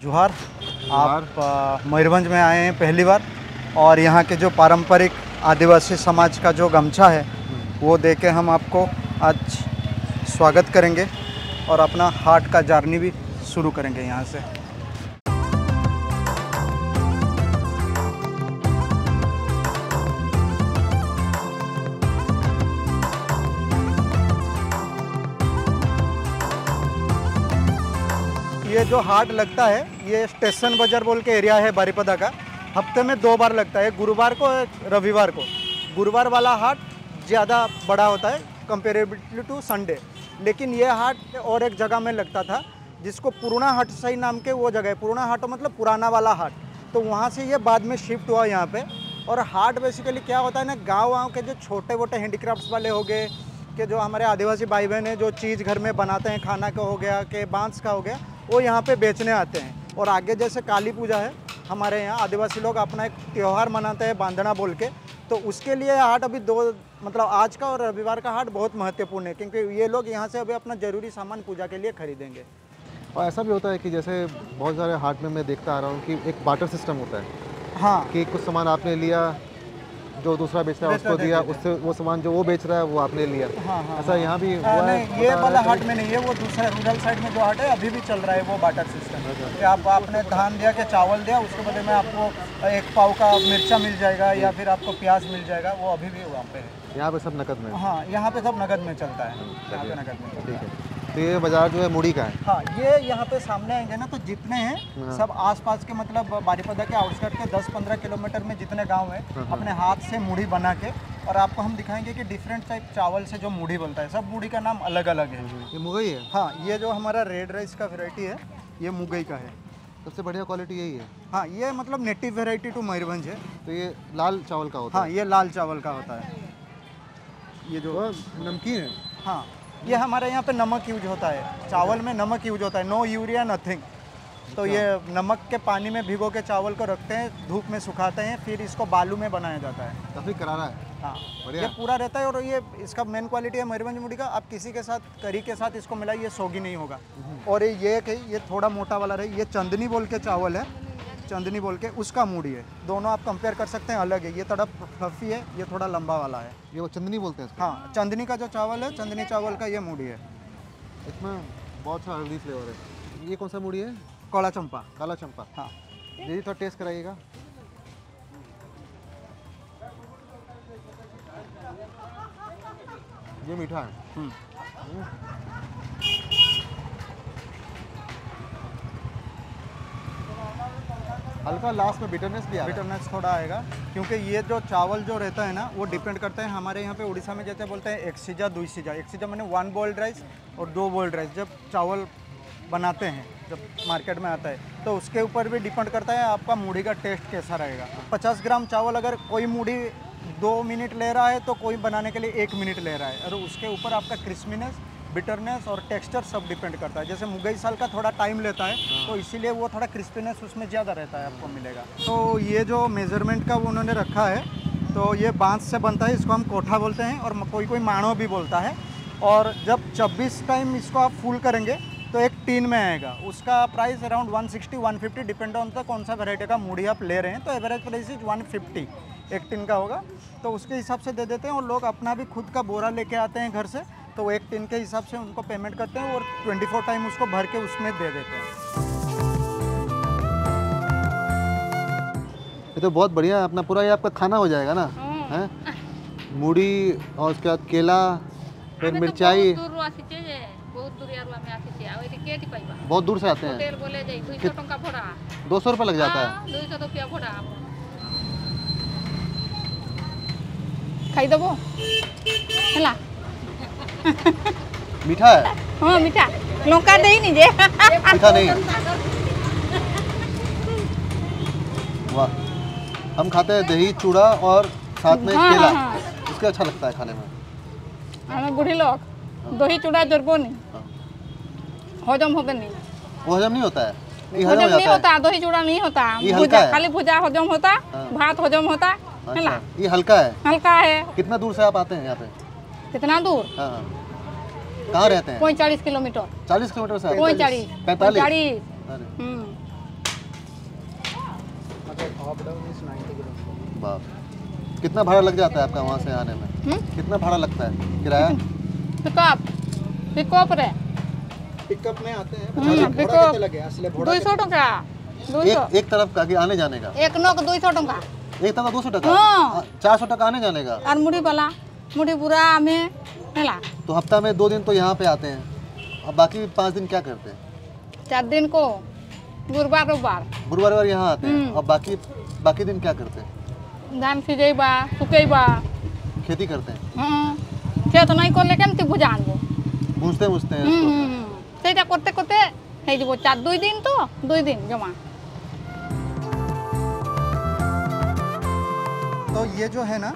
जोहार। आप मयूरभंज में आए हैं पहली बार और यहाँ के जो पारंपरिक आदिवासी समाज का जो गमछा है वो दे के हम आपको आज स्वागत करेंगे और अपना हाट का जर्नी भी शुरू करेंगे यहाँ से। ये जो हाट लगता है ये स्टेशन बाजार बोल के एरिया है बारीपदा का। हफ्ते में 2 बार लगता है, गुरुवार को रविवार को। गुरुवार वाला हाट ज़्यादा बड़ा होता है कंपेरेबली टू संडे, लेकिन ये हाट और एक जगह में लगता था जिसको पुराना हाट सही नाम के वो जगह है। पुराना हाट मतलब पुराना वाला हाट, तो वहाँ से ये बाद में शिफ्ट हुआ यहाँ पे। और हाट बेसिकली क्या होता है ना, गाँव के जो छोटे मोटे हैंडीक्राफ्ट्स वाले हो गए कि जो हमारे आदिवासी भाई बहन हैं जो चीज़ घर में बनाते हैं, खाना का हो गया कि बांस का हो गया, वो यहाँ पे बेचने आते हैं। और आगे जैसे काली पूजा है हमारे यहाँ, आदिवासी लोग अपना एक त्यौहार मनाते हैं बांधना बोल के, तो उसके लिए हाट अभी मतलब आज का और रविवार का हाट बहुत महत्वपूर्ण है, क्योंकि ये लोग यहाँ से अभी अपना ज़रूरी सामान पूजा के लिए खरीदेंगे। और ऐसा भी होता है कि जैसे बहुत सारे हाट में मैं देखता आ रहा हूँ कि एक बार्टर सिस्टम होता है। हाँ, कि कुछ सामान आपने लिया, जो दूसरा बेच रहा है उसको दिया, उससे वो सामान जो वो बेच रहा है वो आपने लिया। हाँ, ऐसा यहाँ भी हुआ है? नहीं, ये वाला हाट में नहीं है, वो दूसरा रूरल साइड में जो हाट है अभी भी चल रहा है वो बार्टर सिस्टम। कि आपने धान दिया कि चावल दिया, उसके बदले में आपको 1 पाव का मिर्चा मिल जाएगा या फिर आपको प्याज मिल जाएगा, वो अभी भी वहाँ पे है। यहाँ पे सब नकद में? हाँ, यहाँ पे सब नकद में चलता है। यहाँ पे नकद में। ठीक है। तो ये बाजार जो है मुड़ी का है? हाँ, ये यहाँ पे सामने आएंगे ना तो जितने हैं सब आसपास के, मतलब बारीपदा के आउटस्कर्ट के 10-15 किलोमीटर में जितने गांव हैं अपने हाथ से मुड़ी बना के, और आपको हम दिखाएंगे कि डिफरेंट टाइप चावल से जो मुड़ी बनता है, सब मुड़ी का नाम अलग अलग है। ये मुगई है? हाँ, ये जो हमारा रेड राइस का वेराइटी है ये मुगई का है। सबसे बढ़िया क्वालिटी यही है? हाँ, ये मतलब नेटिव वेराइटी टू मयूरभंज है। तो ये लाल चावल का होता है? हाँ, ये लाल चावल का होता है। ये जो नमकीन है? हाँ, ये हमारे यहाँ पे नमक यूज होता है, चावल में नमक यूज होता है, नो यूरिया नथिंग। तो ये नमक के पानी में भिगो के चावल को रखते हैं, धूप में सुखाते हैं, फिर इसको बालू में बनाया जाता है। काफ़ी करारा है। हाँ, बढ़िया। ये पूरा रहता है। और ये इसका मेन क्वालिटी है मयूरभंज मुड़ी का, आप किसी के साथ करी के साथ इसको मिलाइए, सोगी नहीं होगा। और ये थोड़ा मोटा वाला रहे, ये चंदनी बोल के चावल है, चंदनी बोल के उसका मूड़ी है। दोनों आप कंपेयर कर सकते हैं, अलग है। ये थोड़ा फ्लफी है, ये थोड़ा लंबा वाला है। ये वो चंदनी बोलते हैं इसको? हाँ, चंदनी का जो चावल है, चंदनी चावल का ये मूड़ी है। इसमें बहुत सा हल्दी फ्लेवर है। ये कौन सा मूड़ी है? काला चंपा। काला चंपा। हाँ, यही थोड़ा टेस्ट कराइएगा। ये मीठा है। हल्का लास्ट में बिटरनेस भी आएगा। बिटरनेस थोड़ा आएगा, क्योंकि ये जो चावल जो रहता है ना वो डिपेंड करता है। हमारे यहाँ पे उड़ीसा में जैसे बोलते हैं एक सीजा 2 सीजा। एक सीजा मैंने 1 बॉइल्ड राइस और 2 बॉइल्ड राइस। जब चावल बनाते हैं, जब मार्केट में आता है, तो उसके ऊपर भी डिपेंड करता है आपका मूढ़ी का टेस्ट कैसा रहेगा। 50 ग्राम चावल अगर कोई मूढ़ी 2 मिनट ले रहा है तो कोई बनाने के लिए 1 मिनट ले रहा है। और उसके ऊपर आपका क्रिस्पीनेस, बिटरनेस और टेक्सचर सब डिपेंड करता है। जैसे मुगई साल का थोड़ा टाइम लेता है, तो इसीलिए वो थोड़ा क्रिस्पीनेस उसमें ज़्यादा रहता है, आपको मिलेगा। तो ये जो मेज़रमेंट का उन्होंने रखा है, तो ये बांस से बनता है, इसको हम कोठा बोलते हैं और कोई माणो भी बोलता है। और जब 26 टाइम इसको आप फुल करेंगे तो एक टीन में आएगा। उसका price around 160-150 depend on the कौन सा वेराइटी का मूढ़ी आप ले रहे हैं। तो एवरेज प्राइस इज 150 एक टीन का होगा, तो उसके हिसाब से दे देते हैं। और लोग अपना भी खुद का बोरा लेके आते हैं घर से, तो 1 टीन के हिसाब से उनको पेमेंट करते हैं और 24 टाइम उसको भर के उसमें दे देते हैं। ये तो बहुत बढ़िया, अपना पूरा ये आपका खाना हो जाएगा ना? हैं? मूढ़ी और उसके बाद केला, फिर मिर्चाई। बहुत दूर से आते हैं? 200 रुपये लग जाता है? 200 रुपया भड़ा खाई देबो हला। मीठा है? हाँ, मीठा। लौका दे नहीं जे मीठा नहीं? वाह, हम खाते हैं दही चूड़ा और साथ में केला। इसके अच्छा लगता है खाने में। हमें बूढ़ी लोग दही चूड़ा जरबो नहीं, हजम होता नहीं। वो हजम नहीं होता है? ये हजम नहीं होता, दही चूड़ा नहीं होता, भुजा खाली भुजा हजम होता, भात हजम होता। अच्छा, ये हल्का है? हल्का है। कितना दूर से आप आते हैं यहाँ पे? कितना दूर? हाँ, कहाँ रहते हैं? 45 किलोमीटर। 40 किलोमीटर से? 45। 45? अगर अप डाउन इज 90 किलोमीटर। बाप, कितना भाड़ा लग जाता है आपका वहाँ से आने में? कितना भाड़ा लगता है किराया? पिकअप रे पिकअप में आते हैं 50 घोड़ा कितने लगे असले घोड़ा 200 टका 200 एक तरफ का कि आने जाने का? एक नोक 200 टका एक तरफ 200 टका? हाँ। 400 टका आने जाने का? और मुड़ी वाला मुड़ी पूरा में हेला तो हफ्ता में 2 दिन तो यहाँ पे आते हैं, अब बाकी 5 दिन क्या करते हैं? 4 दिन को गुरुवार रविवार गुरुवार यहाँ आते हैं, अब बाकी दिन क्या करते हैं? धान सिझेबा सुखेबा खेती करते हैं? खेत नहीं करले केमती बुझान गो बुझते हैं इसको। सेटा करते करते हे जबो 2 दिन तो 2 दिन जमा। तो ये जो है ना,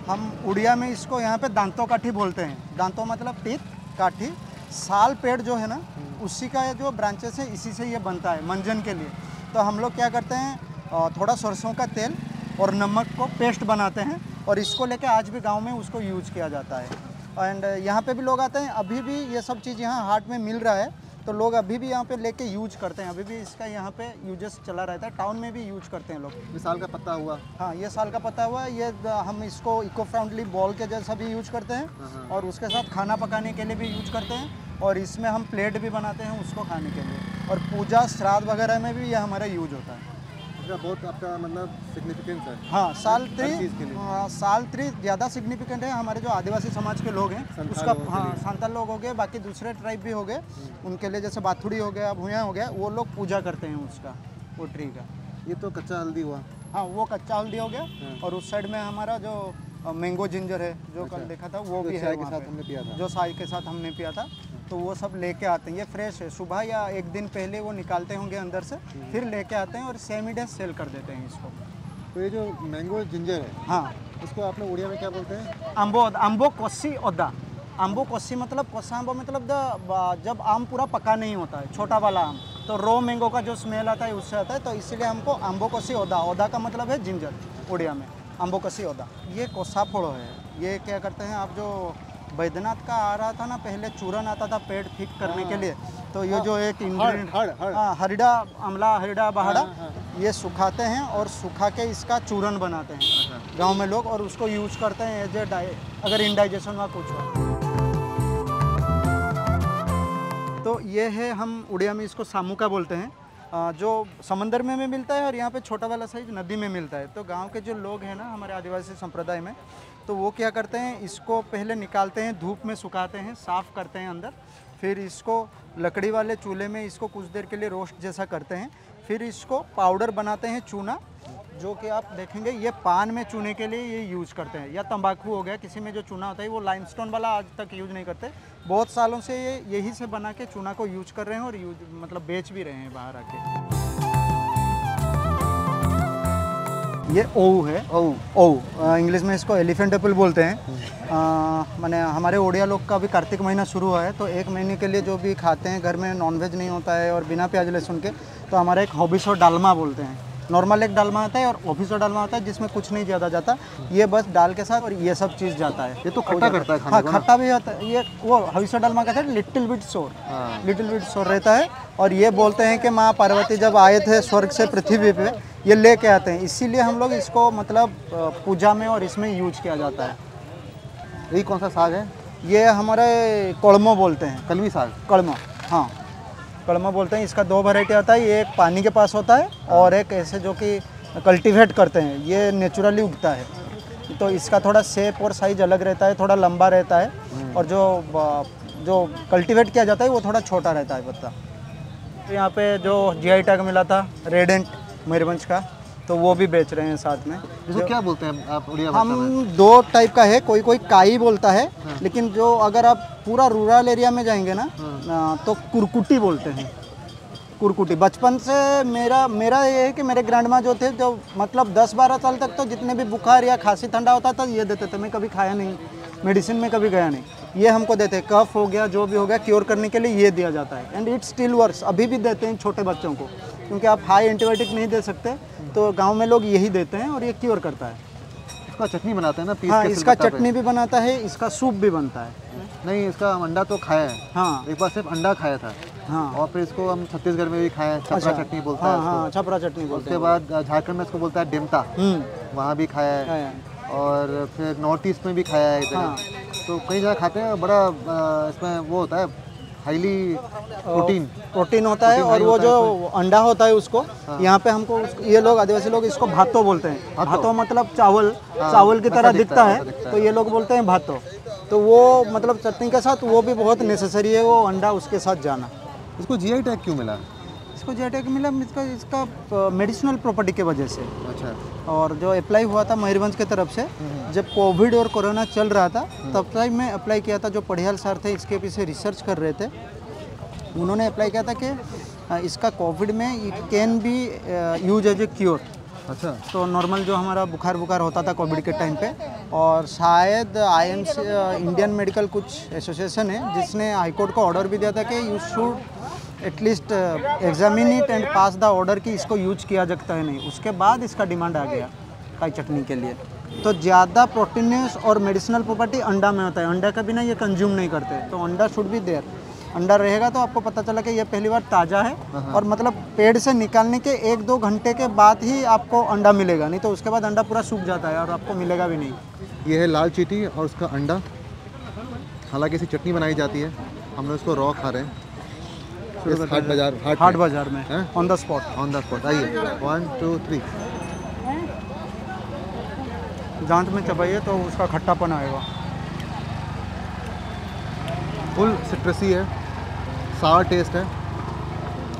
हम उड़िया में इसको यहाँ पे दांतों काठी बोलते हैं। दांतों मतलब टीथ, काठी। साल पेड़ जो है ना, उसी का जो ब्रांचेस है, इसी से ये बनता है मंजन के लिए। तो हम लोग क्या करते हैं, थोड़ा सरसों का तेल और नमक को पेस्ट बनाते हैं और इसको लेके आज भी गांव में उसको यूज किया जाता है। एंड यहाँ पे भी लोग आते हैं, अभी भी ये सब चीज़ यहाँ हाट में मिल रहा है, तो लोग अभी भी यहाँ पे लेके यूज करते हैं। अभी भी इसका यहाँ पे यूजेस चला रहता है, टाउन में भी यूज करते हैं लोग। ये साल का पत्ता हुआ? हाँ, ये साल का पत्ता हुआ। ये हम इसको इको फ्रेंडली बॉल के जैसा भी यूज करते हैं और उसके साथ खाना पकाने के लिए भी यूज करते हैं और इसमें हम प्लेट भी बनाते हैं उसको खाने के लिए। और पूजा श्राद्ध वगैरह में भी ये हमारा यूज होता है। बहुत आपका मतलब सिग्निफिकेंस है। हाँ, सालत्री ज़्यादा सिग्निफिकेंट है। हमारे जो आदिवासी समाज के लोग हैं उसका, हाँ, सांताल लोग हो गए, बाकी दूसरे ट्राइब भी हो गए, उनके लिए जैसे बाथुड़ी हो गया, भूया हो गया, वो लोग पूजा करते हैं उसका, वो ट्री का। ये तो कच्चा हल्दी हुआ। हाँ, वो कच्चा हल्दी हो गया। और उस साइड में हमारा जो मैंगो जिंजर है, जो कल देखा था, वो भी है के साथ हमने पिया था, जो चाय के साथ हमने पिया था। तो वो सब लेके आते हैं। ये फ्रेश है, सुबह या एक दिन पहले वो निकालते होंगे अंदर से, फिर लेके आते हैं और सेम डे सेल कर देते हैं इसको। तो ये जो मैंगो जिंजर है, हाँ, इसको आपने उड़िया में क्या बोलते हैं? आम्बो कोसी ओदा। आम्बो कोसी मतलब, कोसा आम्बो मतलब जब आम पूरा पका नहीं होता है, छोटा वाला आम, तो रो मैंगो का जो स्मेल आता है उससे आता है, तो इसीलिए हमको आम्बो कोसी ओदा। ओदा का मतलब है जिंजर उड़िया में, आम्बो कोसी ओदा। ये कोसा फोड़ो है। ये क्या करते हैं, आप जो बैद्यनाथ का आ रहा था ना पहले, चूरन आता था पेट ठीक करने के लिए, तो ये जो एक इंग्रेडिएंट, हाँ, हरिडा, अमला, हरिडा, बहाड़ा, ये सुखाते हैं और सुखा के इसका चूरन बनाते हैं गांव में लोग, और उसको यूज करते हैं एज ए अगर इंडाइजेशन हुआ कुछ हुआ। तो ये है, हम उड़िया में इसको सामुका बोलते हैं, जो समंदर में भी मिलता है और यहाँ पे छोटा वाला साइज नदी में मिलता है। तो गांव के जो लोग हैं ना हमारे आदिवासी संप्रदाय में, तो वो क्या करते हैं, इसको पहले निकालते हैं, धूप में सुखाते हैं, साफ़ करते हैं अंदर, फिर इसको लकड़ी वाले चूल्हे में इसको कुछ देर के लिए रोस्ट जैसा करते हैं, फिर इसको पाउडर बनाते हैं, चूना, जो कि आप देखेंगे ये पान में चूने के लिए ये यूज करते हैं, या तंबाकू हो गया, किसी में जो चूना होता है, वो लाइमस्टोन वाला आज तक यूज नहीं करते। बहुत सालों से ये यही से बना के चूना को यूज कर रहे हैं और यूज मतलब बेच भी रहे हैं बाहर आके। ये ओऊ है, ओऊ इंग्लिश में इसको एलिफेंट एप्पल बोलते हैं। माने हमारे ओडिया लोग का भी कार्तिक महीना शुरू हुआ है, तो 1 महीने के लिए जो भी खाते हैं, घर में नॉनवेज नहीं होता है और बिना प्याज लहसुन के, तो हमारा एक हॉबिसो डालमा बोलते हैं। नॉर्मल एक डालमा आता है और ऑफिसो डालमा आता है, जिसमें कुछ नहीं ज़्यादा जाता, ये बस दाल के साथ और ये सब चीज़ जाता है। ये तो खट्टा करता है खाने हाँ, को ना? खट्टा भी होता है। ये वो हॉबिसो डालमा कहते हैं, लिटिल बिट सोर, लिटिल बिट सोर रहता है। और ये बोलते हैं कि माँ पार्वती जब आए थे स्वर्ग से पृथ्वी पे, ये लेके आते हैं, इसीलिए हम लोग इसको मतलब पूजा में और इसमें यूज किया जाता है। ये कौन सा साग है? ये हमारे कड़मो बोलते हैं, कलमी साग। कड़मा, हाँ, कड़मा बोलते हैं। इसका 2 वैरायटी आता है, ये एक पानी के पास होता है और एक ऐसे जो कि कल्टीवेट करते हैं, ये नेचुरली उगता है। तो इसका थोड़ा शेप और साइज अलग रहता है, थोड़ा लंबा रहता है, और जो कल्टीवेट किया जाता है वो थोड़ा छोटा रहता है पत्ता। तो यहाँ पे जो GI टैग मिला था रेडेंट मयूरभंज का, तो वो भी बेच रहे हैं साथ में। इसको क्या बोलते हैं आप उड़िया भाषा में? हम 2 टाइप का है, कोई काई बोलता है, लेकिन जो अगर आप पूरा रूरल एरिया में जाएंगे ना, तो कुरकुटी बोलते हैं, कुरकुटी। बचपन से मेरा ये है कि मेरे ग्रैंडमा जो थे, जो मतलब 10-12 साल तक तो जितने भी बुखार या खांसी ठंडा होता था ये देते थे। मैं कभी खाया नहीं, मेडिसिन में कभी गया नहीं, ये हमको देते। कफ हो गया, जो भी हो गया, क्योर करने के लिए ये दिया जाता है। एंड इट स्टिल वर्क्स, अभी भी देते हैं छोटे बच्चों को, क्योंकि आप हाई एंटीबायोटिक नहीं दे सकते, तो गांव में लोग यही देते हैं और ये क्योर करता है। इसका चटनी बनाते हैं ना, पीस हाँ, के इसका सिलबट्टा पे। चटनी भी बनाता है, इसका सूप भी बनता है। नहीं, इसका अंडा तो खाया है। हाँ, एक बार सिर्फ अंडा खाया था। हाँ। और फिर इसको हम छत्तीसगढ़ में भी खाए हैं, छपरा चटनी बोलते हैं हाँ इसको। हाँ, छपरा चटनी बोलते उसके बाद झारखंड में इसको बोलता है डेमता, हैं। वहाँ भी खाया है। खाया है। और फिर नॉर्थ ईस्ट में भी खाया है इधर। हाँ। तो कई जगह खाते हैं, बड़ा इसमें वो होता है हाईली प्रोटीन होता है। और वो जो अंडा होता है उसको यहाँ पे हमको ये लोग आदिवासी लोग इसको भातो बोलते हैं। भातो मतलब चावल, चावल की तरह दिखता है, तो ये लोग बोलते हैं भातो। तो वो मतलब चटनी के साथ वो भी बहुत नेसेसरी है, वो अंडा उसके साथ जाना। इसको जीआई टैग क्यों मिला? इसको जीआई टैग मिला इसका मेडिसिनल प्रॉपर्टी के वजह से। अच्छा। और जो अप्लाई हुआ था मयूरभंज की तरफ से, जब कोविड और कोरोना चल रहा था तब तक मैं अप्लाई किया था। जो पढ़ियाल सर थे इसके पीछे रिसर्च कर रहे थे, उन्होंने अप्लाई किया था कि इसका कोविड में it can be use as a cure. अच्छा। तो नॉर्मल जो हमारा बुखार होता था कोविड के टाइम पे, और शायद IMC इंडियन मेडिकल कुछ एसोसिएशन है जिसने हाईकोर्ट को ऑर्डर भी दिया था कि you should at least examine it and pass the order कि इसको यूज किया जाता है नहीं। उसके बाद इसका डिमांड आ गया काई चटनी के लिए। तो ज़्यादा प्रोटीनियस और मेडिसिनल प्रॉपर्टी अंडा में होता है। अंडा का बिना ये कंज्यूम नहीं करते, तो अंडा शुड बी देयर। अंडा रहेगा तो आपको पता चला कि ये पहली बार ताज़ा है, और मतलब पेड़ से निकालने के 1-2 घंटे के बाद ही आपको अंडा मिलेगा, नहीं तो उसके बाद अंडा पूरा सूख जाता है और आपको मिलेगा भी नहीं। ये है लाल चीटी और उसका अंडा। हालांकि इसी चटनी बनाई जाती है, हम लोग इसको रॉ खा रहे हैं इस हाट बाजार में ऑन द स्पॉट। आइए 1 2 3। जांच में चबाइए तो उसका खट्टापन आएगा। फुल सिट्रसी है, सावर टेस्ट है।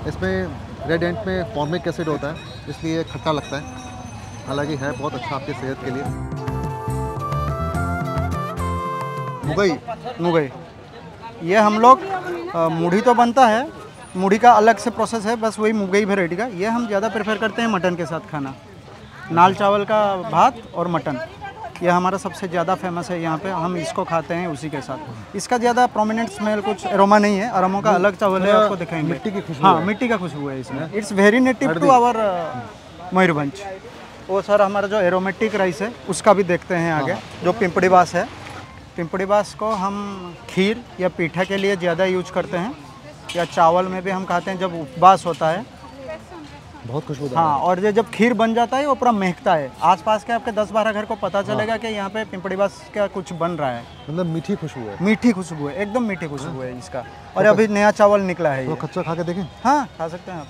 इसमें रेड एंट में फॉर्मिक एसिड होता है, इसलिए खट्टा लगता है। हालांकि है बहुत अच्छा आपकी सेहत के लिए। मुगई ये हम लोग मूढ़ी तो बनता है, मूढ़ी का अलग से प्रोसेस है, बस वही मुगई वेराइटी का। ये हम ज़्यादा प्रेफर करते हैं मटन के साथ खाना। नाल चावल का भात और मटन, यह हमारा सबसे ज़्यादा फेमस है यहाँ पे। हम इसको खाते हैं उसी के साथ। इसका ज़्यादा प्रोमिनेंट स्मेल कुछ एरोमा नहीं है, अरोमा का अलग चावल है, आपको दिखाएंगे। मिट्टी की खुशबू। हाँ, मिट्टी का खुशबू है इसमें। It's very native to our Mayurbhanj. वो सर हमारा जो एरोमेटिक राइस है उसका भी देखते हैं आगे, जो पिंपड़ी बास है। पिंपड़ी बास को हम खीर या पीठा के लिए ज़्यादा यूज करते हैं, या चावल में भी हम खाते हैं जब उपवास होता है। बहुत खुशबूदार। हाँ, और ये जब खीर बन जाता है वो पूरा महकता है। आसपास के आपके 10-12 घर को पता चलेगा कि यहाँ पे पिंपड़ी बास का कुछ बन रहा है। मतलब मीठी खुशबू है। मीठी खुशबू है, एकदम मीठी खुशबू है इसका। और अभी नया चावल निकला है तो ये। कच्चा खा के देखें? हाँ, खा सकते हैं आप।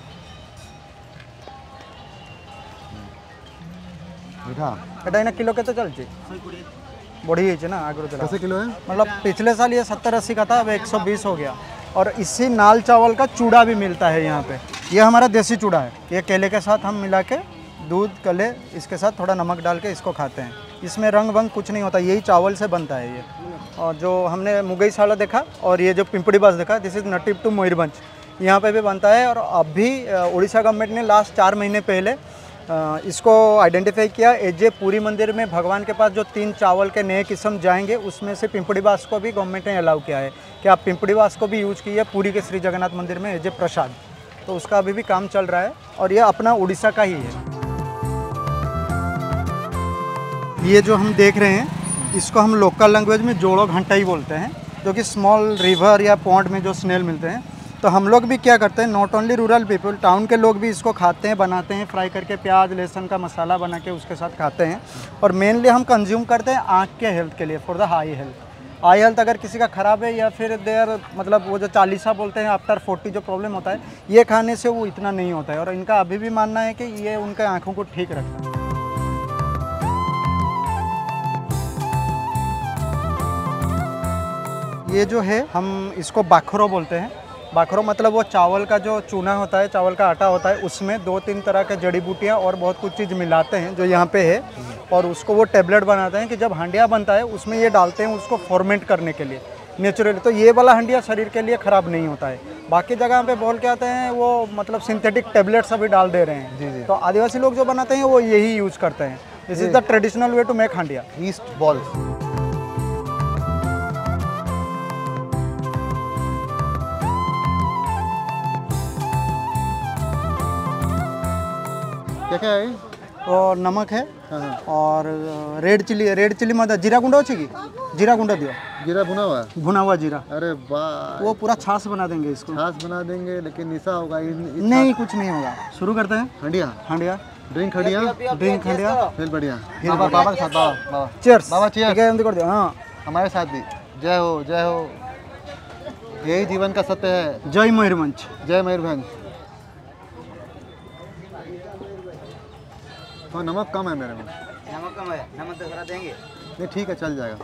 मीठा एटा इना किलो केते चलछि बढ़ी है ना आगरो चला। कैसे किलो है? मतलब पिछले साल ये 70-80 का था, अब 120 हो गया। और इसी नाल चावल का चूड़ा भी मिलता है यहाँ पे। ये हमारा देसी चूड़ा है, ये केले के साथ हम मिला के दूध कले इसके साथ थोड़ा नमक डाल के इसको खाते हैं। इसमें रंग वंग कुछ नहीं होता, यही चावल से बनता है ये। और जो हमने मुगई साला देखा और ये जो पिंपड़ी बास देखा, this is native to Mayurbhanj, यहाँ पे भी बनता है। और अभी उड़ीसा गवर्नमेंट ने लास्ट 4 महीने पहले इसको आइडेंटिफाई किया एज ए पूरी मंदिर में भगवान के पास जो 3 चावल के नए किस्म जाएंगे, उसमें से पिंपड़ी बास को भी गवर्नमेंट ने अलाउ किया है कि आप पिंपड़ी बास को भी यूज कीजिए पूरी के श्री जगन्नाथ मंदिर में एज ए प्रसाद। तो उसका अभी भी काम चल रहा है, और ये अपना उड़ीसा का ही है। ये जो हम देख रहे हैं इसको हम लोकल लैंग्वेज में जोड़ो घंटा ही बोलते हैं, जो कि स्मॉल रिवर या पॉन्ड में जो स्नेल मिलते हैं। तो हम लोग भी क्या करते हैं, not only rural people, town के लोग भी इसको खाते हैं, बनाते हैं, फ्राई करके प्याज लहसुन का मसाला बना के उसके साथ खाते हैं। और मेनली हम कंज्यूम करते हैं आँख के हेल्थ के लिए, for the high health. I health अगर किसी का ख़राब है, या फिर देयर मतलब वो जो 40 बोलते हैं आफ्टर 40 जो प्रॉब्लम होता है, ये खाने से वो इतना नहीं होता है। और इनका अभी भी मानना है कि ये उनके आँखों को ठीक रखता है। ये जो है हम इसको बाखरो बोलते हैं। बाखरो मतलब वो चावल का जो चूना होता है, चावल का आटा होता है, उसमें 2-3 तरह के जड़ी बूटियाँ और बहुत कुछ चीज़ मिलाते हैं जो यहाँ पे है, और उसको वो टेबलेट बनाते हैं कि जब हंडिया बनता है उसमें ये डालते हैं उसको फॉर्मेंट करने के लिए नेचुरली। तो ये वाला हंडिया शरीर के लिए ख़राब नहीं होता है। बाकी जगह पे बोल के आते हैं वो मतलब सिंथेटिक टेबलेट्स अभी डाल दे रहे हैं। जी। तो आदिवासी लोग जो बनाते हैं वो यही यूज़ करते हैं। This is the traditional way to make handia. Yeast balls. क्या क्या है? और नमक है हाँ हाँ और रेड चिली मतलब जीरा गुंडा अच्छी की जीरा गुंडा दियो, जीरा भुना हुआ है। भुना हुआ जीरा। अरे वाह, वो पूरा छाछ बना देंगे इसको। छाछ बना देंगे, लेकिन निशा होगा नहीं कुछ नहीं होगा। शुरू करते हैं। हंडिया हंडिया ड्रिंक, हंडिया ड्रिंक हंडिया फिर बढ़िया। फिर बाबा बढ़िया। बाबा के साथ, बाबा बाबा चीयर्स बाबा cheers। ठीक है हम कर दो। हाँ हमारे साथ भी जय हो जय हो, यही जीवन का सत्य है। जय मयूरभंज। जय मयूरभंज। तो नमक कम है मेरे में। नमक कम है, नमक तो थोड़ा देंगे। नहीं ठीक है, चल जाएगा।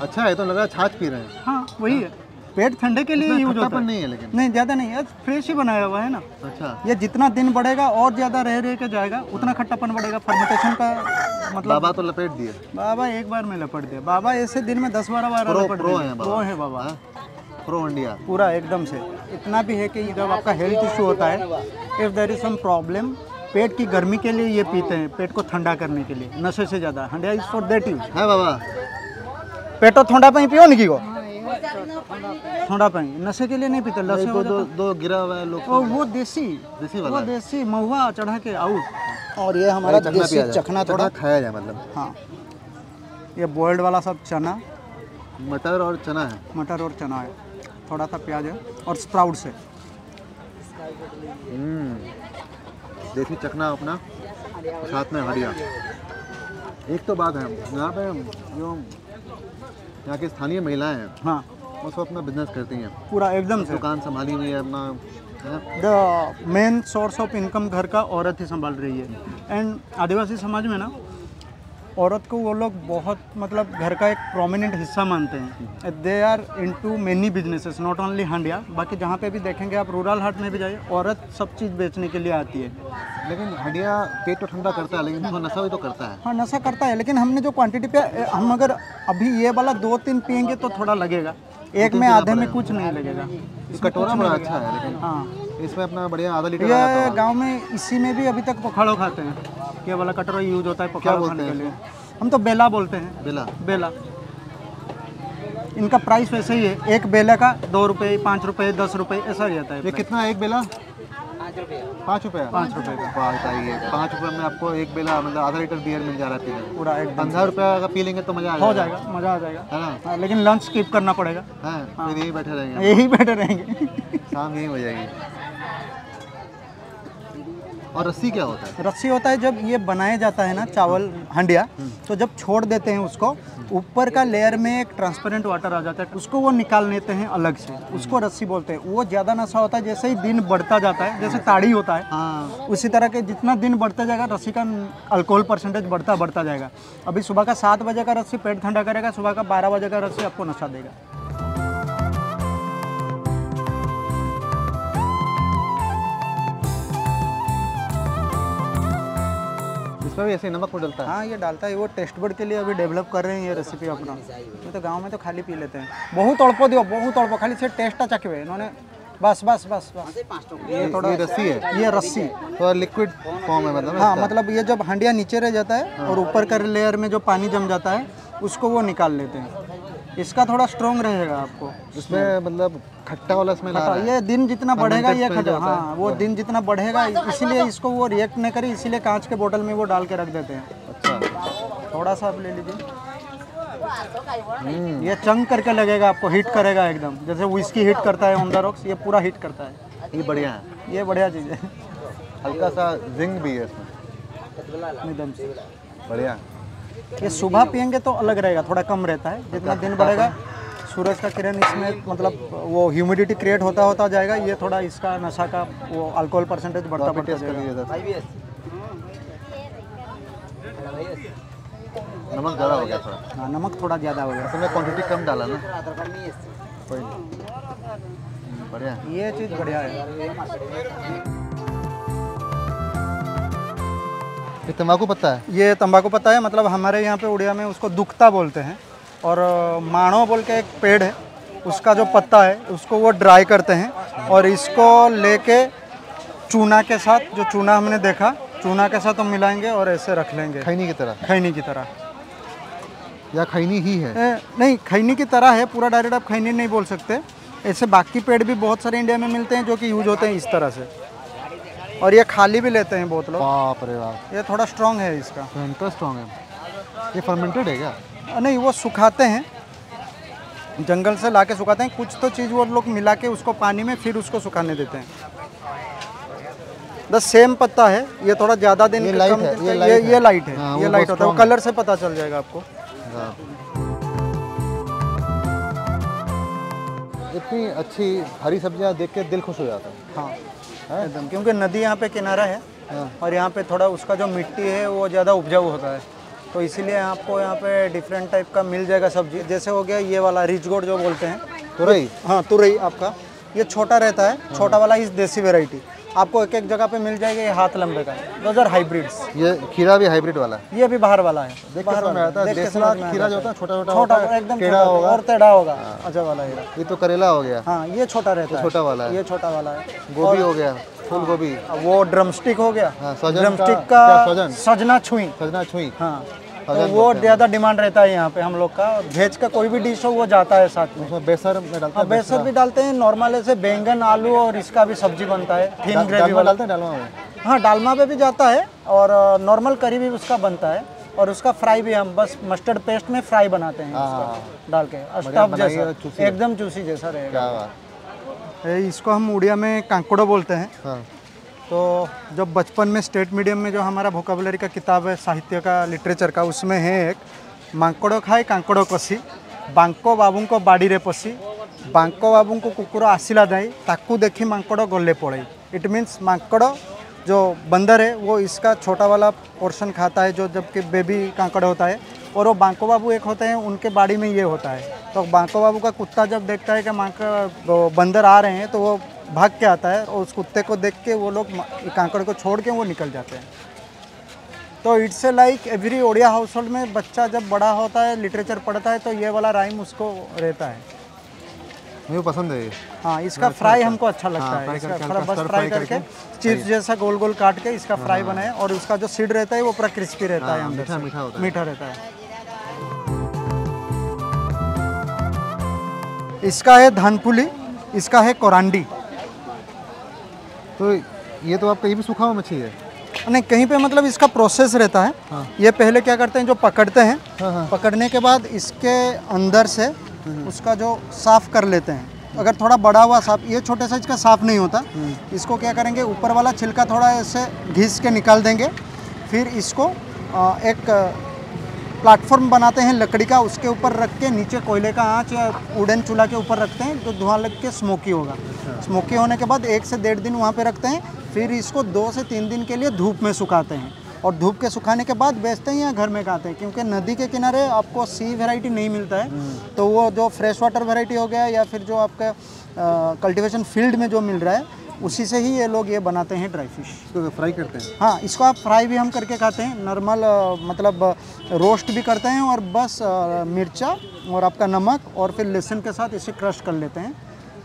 अच्छा है, तो लग रहा है छाछ पी रहे हैं। हाँ वही है, पेट ठंडे के लिए इसमें यूज होता खट्टापन है। नहीं है लेकिन। नहीं ज़्यादा नहीं है, फ्रेश ही बनाया हुआ है ना। अच्छा, ये जितना दिन बढ़ेगा और ज़्यादा रह के जाएगा उतना खट्टापन बढ़ेगा। फर्मेंटेशन का मतलब बाबा तो लपेट दिए। बाबा एक बार में लपट दिया। बाबा ऐसे दिन में 10-12 बार प्रो लपट प्रो देंगे। है बाबा। प्रो है बाबा। हाँ? प्रो हंडिया पूरा एकदम से। इतना भी है कि जब आपका हेल्थ इशू होता है, if there is some problem, पेट की गर्मी के लिए ये पीते हैं, पेट को ठंडा करने के लिए, नशे से ज़्यादा। हंडिया इज फॉर दैट यूज। है बाबा। पेटो ठंडा पानी पियो नहीं को ठंडा पानी, नशे के लिए नहीं पीते। नशे हो दो जाता दो गिरा हुआ है लोग। है। वो देसी वाला वो है। देसी महुआ चढ़ा के आउट। और ये हमारा देसी चखना थोड़ा खाया जाए मतलब। हाँ, ये बॉइल्ड वाला सब चना, मटर और चना है। मटर और चना है, थोड़ा सा प्याज है और स्प्राउट्स है। देसी चखना अपना, साथ में हरिया। एक तो बात है, यहाँ पे जो यहाँ की स्थानीय महिलाएं हैं, हाँ वो सब अपना बिजनेस करती हैं, पूरा एकदम से। दुकान संभाली हुई है अपना है। The main source of income घर का औरत ही संभाल रही है। एंड आदिवासी समाज में ना औरत को वो लोग बहुत मतलब घर का एक प्रोमिनेंट हिस्सा मानते हैं। They are into many businesses, not only India. बाकी जहाँ पे भी देखेंगे आप, रूरल हाट में भी जाइए, औरत सब चीज़ बेचने के लिए आती है। लेकिन हंडिया पेट तो ठंडा करता है, लेकिन वो नशा भी तो करता है। हाँ नशा करता है, लेकिन हमने जो क्वांटिटी पे, हम अगर अभी ये वाला 2-3 पियेंगे तो थोड़ा लगेगा, एक में आधे में कुछ नहीं लगेगा। कटोरा बड़ा अच्छा है, लेकिन हाँ इसमें अपना बढ़िया आधा लीटर ये गांव में इसी में भी अभी तक पखाड़ो खाते हैं। ये वाला कटोरा यूज होता है पखाड़ो खाने के लिए। हम तो बेला बोलते हैं। बेला। बेला। इनका प्राइस वैसे ही है, एक बेला का 2 रुपये, 5 रुपये, 10 रुपये ऐसा ही आता है। ये कितना है एक बेला? 5 रुपये। 5 रुपये। 5 रुपये का वाह बताइए, 5 रुपये में आपको एक बेला मतलब आधा लीटर बियर मिल जा रहा है पीने। पूरा एक 15 रुपये का पी लेंगे तो मजा हो जाएगा, मज़ा आ जाएगा। है ना? हाँ, लेकिन लंच स्किप करना पड़ेगा। हाँ, फिर यही बैठे रहेंगे, यही बेटर रहेंगे। शाम यही हो जाएगी। और रस्सी क्या होता है? रस्सी होता है जब ये बनाया जाता है ना चावल हंडिया, तो जब छोड़ देते हैं उसको, ऊपर का लेयर में एक ट्रांसपेरेंट वाटर आ जाता है, उसको वो निकाल लेते हैं अलग से, उसको रस्सी बोलते हैं। वो ज़्यादा नशा होता है जैसे ही दिन बढ़ता जाता है, जैसे ताड़ी होता है हाँ, उसी तरह के जितना दिन बढ़ता जाएगा रस्सी का अल्कोहल परसेंटेज बढ़ता जाएगा। अभी सुबह का 7 बजे का रस्सी पेट ठंडा करेगा, सुबह का 12 बजे का रस्सी आपको नशा देगा। इसमें भी ऐसे ही नमक डलता है। हाँ ये डालता है, वो टेस्ट बर्ड के लिए अभी डेवलप कर रहे हैं ये रेसिपी अपना। ये तो गांव में तो खाली पी लेते हैं। बहुत अड़पो दियो, बहुत अड़पो, खाली से टेस्ट चखे इन्होंने। बस बस बस बस। ये रस्सी है, ये रस्सी तो लिक्विड फॉर्म है मतलब। हाँ मतलब ये जब हंडिया नीचे रह जाता है और ऊपर का लेयर में जो पानी जम जाता है उसको वो निकाल लेते हैं। इसका थोड़ा स्ट्रॉन्ग रहेगा आपको। इसमें मतलब खट्टा वाला स्मेल आ रहा है। ये दिन जितना बढ़ेगा ये Fermented खट्टा, spell जो हाँ वो दिन जितना बढ़ेगा इसीलिए इसको वो रिएक्ट नहीं करे, इसीलिए कांच के बोतल में वो डाल के रख देते हैं। अच्छा, थोड़ा सा आप ले लीजिए। ये चंग करके लगेगा आपको, हिट करेगा एकदम, जैसे विस्की हिट करता है ऑन द रॉक्स, ये पूरा हिट करता है। ये बढ़िया है, ये बढ़िया चीज़ है। हल्का सा जिंक भी है इसमें, एकदम से बढ़िया। ये सुबह पियेंगे तो अलग रहेगा, थोड़ा कम रहता है। जितना दिन बढ़ेगा सूरज का किरण इसमें मतलब वो ह्यूमिडिटी क्रिएट होता जाएगा, ये थोड़ा इसका नशा का वो अल्कोहल परसेंटेज बढ़ता जाएगा। नमक ज़्यादा हो गया थोड़ा। हाँ नमक थोड़ा ज़्यादा हो गया, तो मैं क्वांटिटी कम डाला ना, कोई बढ़िया। ये चीज़ बढ़िया है। ये तंबाकू पत्ता है। ये तंबाकू पत्ता है, मतलब हमारे यहाँ पे उड़िया में उसको दुखता बोलते हैं। और माणो बोल के एक पेड़ है, उसका जो पत्ता है उसको वो ड्राई करते हैं और इसको लेके चूना के साथ, जो चूना हमने देखा, चूना के साथ हम मिलाएंगे और ऐसे रख लेंगे खैनी की तरह, खैनी की तरह। या खैनी ही है? नहीं खैनी की तरह है, पूरा डायरेक्ट आप खैनी नहीं बोल सकते। ऐसे बाकी पेड़ भी बहुत सारे इंडिया में मिलते हैं जो कि यूज होते हैं इस तरह से। और ये खाली भी लेते हैं बहुत लोग। बाप रे बाप, ये थोड़ा स्ट्रॉन्ग है इसका। भयंकर स्ट्रॉन्ग है। ये फर्मेंटेड है क्या? नहीं, वो सुखाते हैं, जंगल से लाके सुखाते हैं। कुछ तो चीज़ वो लोग मिला के उसको पानी में फिर उसको सुखाने देते हैं। बस सेम पत्ता है, ये थोड़ा ज़्यादा दिन ये कम लाइट है, दिन ये का- लाइट ये लाइट है, हाँ, ये वो लाइट बहुत होता है, वो strong कलर से पता चल जाएगा आपको। हाँ। इतनी अच्छी हरी सब्जियां देख के दिल खुश हो जाता है। हाँ एकदम, क्योंकि नदी यहाँ पे किनारा है हाँ। और यहाँ पे थोड़ा उसका जो मिट्टी है वो ज़्यादा उपजाऊ होता है, तो इसीलिए आपको यहाँ पे डिफरेंट टाइप का मिल जाएगा सब्जी। जैसे हो गया ये वाला रिच गोड जो बोलते हैं, तुरई। हाँ तुरई आपका, ये छोटा रहता है, छोटा वाला इस देसी वेराइटी आपको एक एक जगह पे मिल जाएगा। ये हाथ लंबे का, दोज आर हाइब्रिड्स। ये खीरा भी हाइब्रिड वाला है। ये भी बाहर वाला है, देख के बाहर समझ में आता है, देख के देसी समझ वाला में खीरा आता जो है। होता है छोटा छोटा छोटा होता है, एकदम टेढ़ा छोटा होगा और टेढ़ा होगा। अच्छा वाला ये, ये तो करेला हो गया, हाँ ये छोटा रहता है, छोटा वाला है। ये छोटा वाला है। गोभी हो गया, फूल गोभी, वो ड्रमस्टिक हो गया, हाँ, सजन ड्रमस्टिक क्या का सजन? सजना छुई, सजना छुई। हाँ तो सजन वो बोलते हैं। ज़्यादा डिमांड रहता है यहाँ पे हम लोग का। वेज का कोई भी डिश हो वो जाता है साथ में। उसमें बेसन में डालते हाँ हैं, बेसन भी डालते हैं, नॉर्मल ऐसे बैंगन आलू और इसका भी सब्जी बनता है, थिन ग्रेवी डालमा वाला। डालते हैं, डालमा में। हाँ डालमा पे भी जाता है और नॉर्मल करी भी उसका बनता है, और उसका फ्राई भी हम बस मस्टर्ड पेस्ट में फ्राई बनाते हैं उसको डाल के, स्टफ बनाइएगा, जैसा चूसी। एकदम जूसी जैसा रहेगा। क्या बात। इसको हम उड़िया में कांकोड़ो बोलते हैं। हाँ तो जब बचपन में स्टेट मीडियम में जो हमारा वोकेबुलरी का किताब है साहित्य का, लिटरेचर का, उसमें है एक, मांकोड़ो खाए कांकोड़ो कसी, बांको बाबू को बाड़ी रे पसी, बांको बाबू को कुकुर आसिला जाई, ताकू देखी मांकोड़ो गले पड़े। इट मीन्स मांकोड़ो जो बंदर है वो इसका छोटा वाला पोर्शन खाता है, जो जबकि बेबी कांकड़ होता है, और वो बांको बाबू एक होते हैं, उनके बाड़ी में ये होता है। तो बांको बाबू का कुत्ता जब देखता है कि बंदर आ रहे हैं तो वो भाग के आता है, और उस कुत्ते को देख के वो लोग कांकड़ को छोड़ के वो निकल जाते हैं। तो it's like every Odia house hold में बच्चा जब बड़ा होता है, लिटरेचर पढ़ता है, तो ये वाला राइम उसको रहता है। मुझे पसंद है ये। हाँ इसका फ्राई हमको अच्छा लगता हाँ, है, फ्राई इसका करके, थोड़ा हल्का बस stir फ्राई fry करके करके चिप्स जैसा गोल गोल काट के इसका फ्राई बनाए, और उसका जो सीड रहता है वो पूरा क्रिस्पी रहता है, हाँ, अंदर मीठा से मीठा होता है। मीठा रहता है। इसका है धानपुली, इसका है कोरांडी। तो ये तो आपका ये भी सूखा हुआ मच्छी है? नहीं कहीं पे मतलब इसका प्रोसेस रहता है। हाँ। ये पहले क्या करते हैं, जो पकड़ते हैं, हाँ हाँ। पकड़ने के बाद इसके अंदर से उसका जो साफ कर लेते हैं। अगर थोड़ा बड़ा हुआ साफ, ये छोटे साइज का साफ नहीं होता, इसको क्या करेंगे, ऊपर वाला छिलका थोड़ा ऐसे घिस के निकाल देंगे, फिर इसको एक प्लेटफॉर्म बनाते हैं लकड़ी का, उसके ऊपर रख के नीचे कोयले का आंच या वुडन चूल्हा के ऊपर रखते हैं, जो धुआं लग के स्मोकी होगा। स्मोकी होने के बाद 1 से 1.5 दिन वहाँ पे रखते हैं, फिर इसको 2 से 3 दिन के लिए धूप में सुखाते हैं, और धूप के सुखाने के बाद बेचते हैं या घर में खाते हैं। क्योंकि नदी के किनारे आपको सी वैरायटी नहीं मिलता है, तो वो जो फ्रेश वाटर वैरायटी हो गया या फिर जो आपका कल्टीवेशन फील्ड में जो मिल रहा है, उसी से ही ये लोग ये बनाते हैं ड्राई फिश। इसको फ्राई करते हैं? हाँ इसको आप फ्राई भी हम करके खाते हैं, नॉर्मल मतलब रोस्ट भी करते हैं, और बस मिर्चा और आपका नमक और फिर लहसुन के साथ इसे क्रश कर लेते हैं।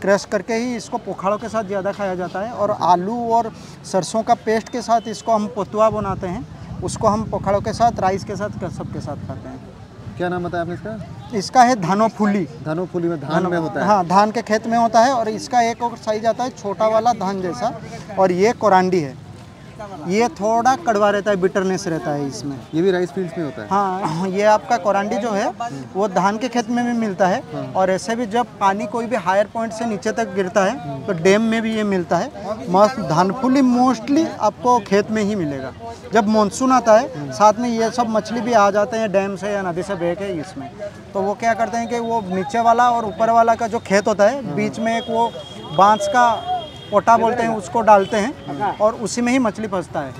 क्रश करके ही इसको पोखाड़ों के साथ ज़्यादा खाया जाता है, और आलू और सरसों का पेस्ट के साथ इसको हम पतुआ बनाते हैं, उसको हम पोखाड़ों के साथ, राइस के साथ, सब के साथ खाते हैं। क्या नाम बताया आपने इसका? इसका है धानोफुली। धानोफुली में धान में होता है? हाँ धान के खेत में होता है, और इसका एक और साइज आता है छोटा वाला धान जैसा, और ये कोरांडी है। ये थोड़ा कड़वा रहता है, बिटरनेस रहता है इसमें। ये भी राइस फील्ड्स में होता है? हाँ ये आपका कोरांडी जो है वो धान के खेत में भी मिलता है, और ऐसे भी जब पानी कोई भी हायर पॉइंट से नीचे तक गिरता है तो डैम में भी ये मिलता है। मस्त धानपुली मोस्टली आपको खेत में ही मिलेगा। जब मानसून आता है साथ में ये सब मछली भी आ जाते हैं डैम से या नदी से बह के इसमें, तो वो क्या करते हैं कि वो नीचे वाला और ऊपर वाला का जो खेत होता है, बीच में एक वो बांस का पोटा बोलते हैं, उसको डालते हैं, और उसी में ही मछली फंसता है।